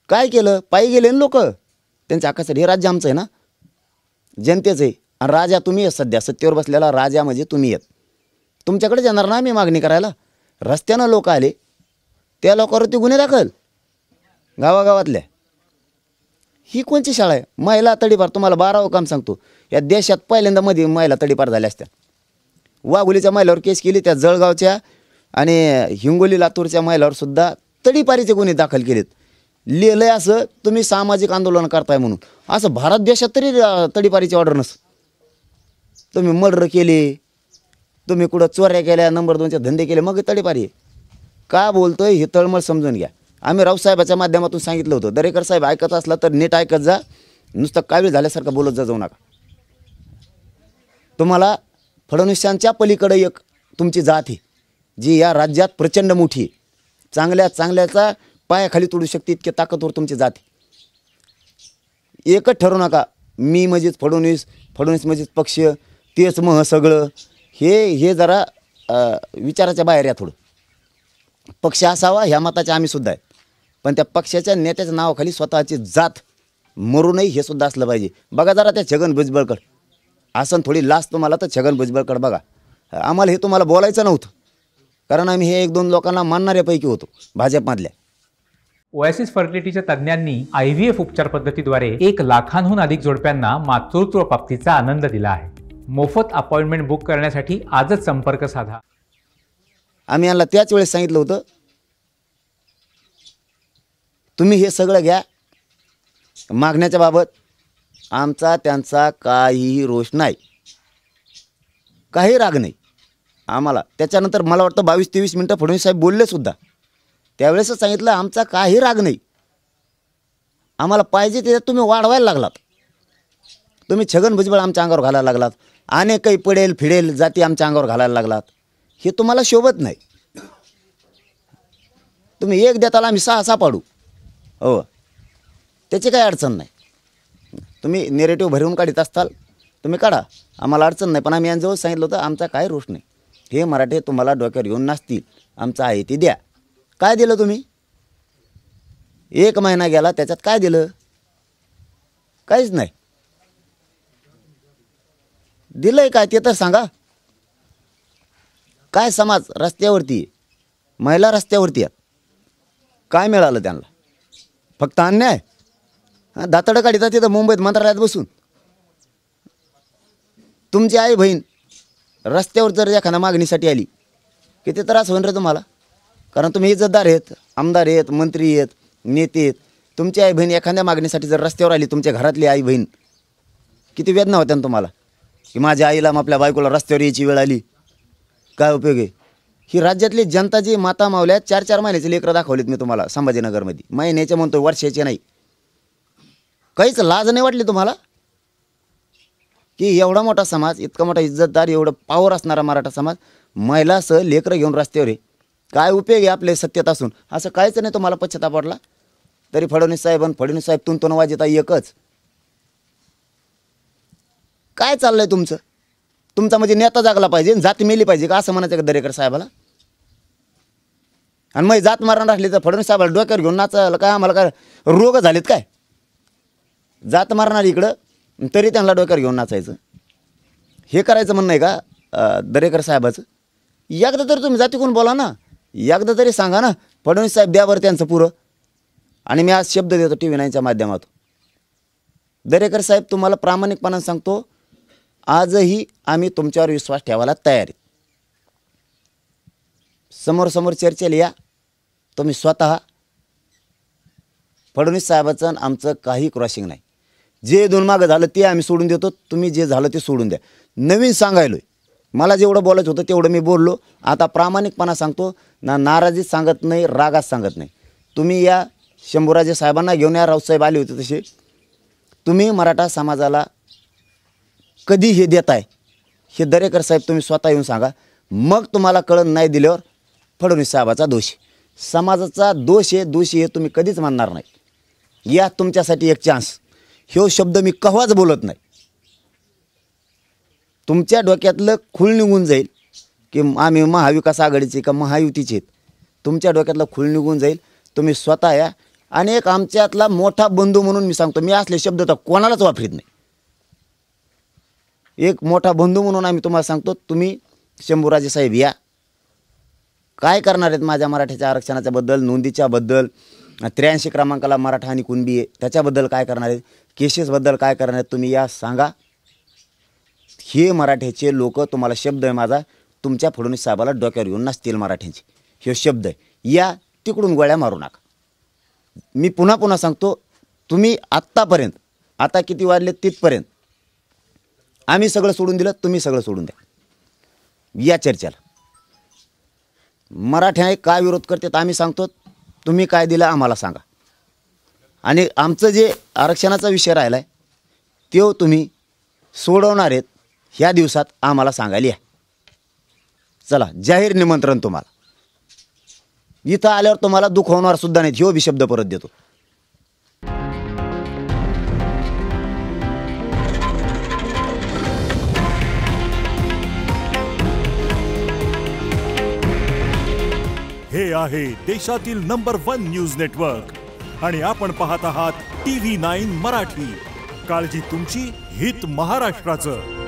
काय केलं? पायी गेले ना लोक त्यांच्या हक्कासाठी. हे राज्य आमचं आहे ना, जनतेचं आहे. आणि राजा तुम्ही आहेत, सध्या सत्तेवर बसलेला राजा म्हणजे तुम्ही आहेत. तुमच्याकडे येणार ना आम्ही मागणी करायला. रस्त्यानं लोक आले, त्या लोकांवरती गुन्हे दाखल गावागावातल्या. ही कोणची शाळा आहे? महिला तडीपार. तुम्हाला 12वं काम सांगतो, या देशात पहिल्यांदा मध्ये महिला तडीपार झाल्या असत्या. वाघोलीच्या महिलावर केस केली, त्या जळगावच्या आणि हिंगोली लातूरच्या महिलावर सुद्धा तडीपारीचे गुन्हे दाखल केलेत. लिहिलंय असं तुम्ही सामाजिक आंदोलन करताय म्हणून. असं भारत देशात तरी तडीपारीची ऑर्डर नस. तुम्ही मर्डर केले, तुम्ही कुठं चोऱ्या केल्या, नंबर 2चे धंदे केले, मग तडीपारी आहे. का बोलतोय हे तळमळ समजून घ्या. आम्ही रावसाहेबाच्या माध्यमातून सांगितलं होतं, दरेकर साहेब ऐकत असला तर नीट ऐकत जा, नुसतं कावीळ झाल्यासारखं बोलत जाऊ नका. तुम्हाला फडणवीसांच्या पलीकडे एक तुमची जात आहे जी या राज्यात प्रचंड मोठी आहे. चांगल्या चांगल्याचा पायाखाली तोडू शकते इतके ताकदवर तुमची जात आहे. एकच ठरवू नका, मी म्हणजेच फडणवीस, फडणवीस म्हणजेच पक्ष, तेच मग सगळं. हे जरा विचाराच्या बाहेर या. थोडं पक्ष असावा ह्या मताचे आम्ही सुद्धा आहे, पण त्या पक्षाच्या नेत्याच्या नावाखाली स्वतःची जात मरू नये हे सुद्धा असलं पाहिजे. बघा जरा त्या छगन भुजबळकर, असं थोडी लास्ट तुम्हाला तर छगन भुजबळकर बघा. आम्हाला हे तुम्हाला बोलायचं नव्हतं, कारण आम्ही हे 1-2 लोकांना मानणाऱ्यापैकी होतो भाजपमधल्या. ओएसिस फर्टिलिटीच्या तज्ज्ञांनी IVF उपचार पद्धतीद्वारे 1 लाखांहून अधिक जोडप्यांना मातृत्व प्राप्तीचा आनंद दिला आहे. मोफत अपॉइंटमेंट बुक करण्यासाठी आजच संपर्क साधा. आम्ही यांना त्याच वेळेस सांगितलं होतं, तुम्ही हे सगळं घ्या. मागण्याच्या बाबत आमचा त्यांचा काहीही रोष नाही, काही राग नाही आम्हाला. त्याच्यानंतर मला वाटतं 22-23 मिनटं फडणवीस साहेब बोलले सुद्धा. त्यावेळेसच सांगितलं आमचा काही राग नाही, आम्हाला पाहिजे ते तुम्ही वाढवायला लागलात. तुम्ही छगन भुजबळ आमच्या अंगावर घालायला लागलात, अनेक काही पडेल फिडेल जाती आमच्या अंगावर घालायला लागलात. हे तुम्हाला शोभत नाही. तुम्ही एक देताला आम्ही 6 पाडू. हो, त्याची काही अडचण नाही. तुम्ही नेरेटिव्ह भरवून काढत असताल तुम्ही काढा, आम्हाला अडचण नाही. पण आम्ही यांजवळ सांगितलं होतं आमचा काय रोष नाही. हे मराठे तुम्हाला डोक्यावर घेऊन नसतील, आमचं आहे ते द्या. काय दिलं तुम्ही? 1 महिना गेला, त्याच्यात काय दिलं? काहीच नाही. दिलंय काय ते तर सांगा. काय समाज रस्त्यावरती, महिला रस्त्यावरती आहेत, काय मिळालं त्यांना? फक्त अन्याय. दातडं काढतात तिथं मुंबईत मंत्रालयात बसून. तुमची आई बहीण रस्त्यावर जर एखाद्या मागणीसाठी आली, किती त्रास होईल रे तुम्हाला? कारण तुम्ही इज्जतदार आहेत, आमदार आहेत, मंत्री आहेत, नेते आहेत. तुमची आई बहीण एखाद्या मागणीसाठी जर रस्त्यावर आली, तुमच्या घरातली आई बहीण, किती वेदना होत्या ना तुम्हाला की माझ्या आईला आपल्या बायकोला रस्त्यावर यायची वेळ आली. काय उपयोग आहे? ही राज्यातली जनता जी माता मावल्या 4-4 महिन्याचे लेकरं दाखवलेत मी तुम्हाला संभाजीनगरमध्ये. महिन्याचे म्हणतो, वर्षाचे नाही. काहीच लाज नाही वाटली तुम्हाला की एवढा मोठा समाज, इतका मोठा इज्जतदार, एवढं पावर असणारा मराठा समाज महिलासह लेकरं घेऊन रस्त्यावर आहे? काय उपयोग आहे आपले सत्तेत असून? असं काहीच नाही तुम्हाला पश्चाताप वाटला तरी. फडणवीस साहेब तुंतून वाजता एकच. काय चाललंय तुमचं? तुमचा म्हणजे नेता जागला पाहिजे, जात मेली पाहिजे का असं म्हणायचं का दरेकर साहेबाला? आणि मग जात मारण राहिली तर फडणवीस साहेबाला डोक्यावर घेऊन नाचायला काय? आम्हाला काय रोग झालेत काय? जात मारणार इकडं तरी त्यांना डोक्यावर घेऊन नाचायचं, हे करायचं म्हणणं आहे का दरेकर साहेबाचं? एकदा तरी तुम्ही जातीकडून बोला ना, एकदा तरी सांगा ना फडणवीस साहेब द्या बरं त्यांचं पुरं. आणि मी आज शब्द देतो TV9च्या माध्यमातून, दरेकर साहेब तुम्हाला प्रामाणिकपणाने सांगतो, आजही आम्ही तुमच्यावर विश्वास ठेवायला तयार आहेत. समोर चर्चेला या तुम्ही स्वतः. फडणवीस साहेबाचं आमचं काही क्रॉसिंग नाही. जे 2 मागं झालं ते आम्ही सोडून देतो, तुम्ही जे झालं ते सोडून द्या. नवीन सांगायलोय, मला जेवढं बोलायचं होतं तेवढं मी बोललो. आता प्रामाणिकपणा सांगतो ना, नाराजीत सांगत नाही, रागात सांगत नाही. तुम्ही या शंभूराजे साहेबांना घेऊन या, राऊतसाहेब आले होते तसे. तुम्ही मराठा समाजाला कधी हे देताय हे दरेकर साहेब तुम्ही स्वतः येऊन सांगा. मग तुम्हाला कळण नाही दिल्यावर फडणवीस साहेबाचा दोष, समाजाचा दोष आहे, दोषी हे तुम्ही कधीच मानणार नाही. या तुमच्यासाठी एक चान्स. ह्यो शब्द मी केव्हाच बोलत नाही. तुमच्या डोक्यातलं खूळ निघून जाईल की आम्ही महाविकास आघाडीचे का महायुतीचे आहेत. तुमच्या डोक्यातलं खूळ निघून जाईल. तुम्ही स्वतः या आणि एक आमच्यातला मोठा बंधू म्हणून मी सांगतो, मी असले शब्द तर कोणालाच वापरीत नाही. एक मोठा बंधू म्हणून आम्ही तुम्हाला सांगतो, तुम्ही शंभूराजे साहेब या. काय करणार आहेत माझ्या मराठ्याच्या आरक्षणाच्या बद्दल, नोंदीच्या बद्दल, 83 क्रमांकाला मराठा आणि कुणबी आहे त्याच्याबद्दल काय करणार आहेत, केसेसबद्दल काय करणार आहेत, तुम्ही या सांगा. हे मराठ्याचे लोक, तुम्हाला शब्द आहे माझा, तुमच्या फडणवीस साहेबाला डोक्यावर घेऊन नसतील मराठ्यांचे, हे शब्द आहे. या तिकडून गोळ्या मारू नका. मी पुन्हा पुन्हा सांगतो, तुम्ही आत्तापर्यंत, आता किती वाजले तिथपर्यंत आम्ही सगळं सोडून दिलं, तुम्ही सगळं सोडून द्या. या चर्चेला मराठ्या काय विरोध करतात आम्ही सांगतो, तुम्ही काय दिलं आम्हाला सांगा. आणि आमचं जे आरक्षणाचा विषय राहिला आहे तो तुम्ही सोडवणार आहेत ह्या दिवसात आम्हाला सांगायला या. चला, जाहीर निमंत्रण तुम्हाला. इथं आल्यावर तुम्हाला दुःख होणार सुद्धा नाही, ह्यो बी शब्द परत देतो. हे आहे देशातील नंबर 1 न्यूज नेटवर्क आणि आपण पाहत आहात TV9 मराठी. काळजी तुमची, हित महाराष्ट्राचं.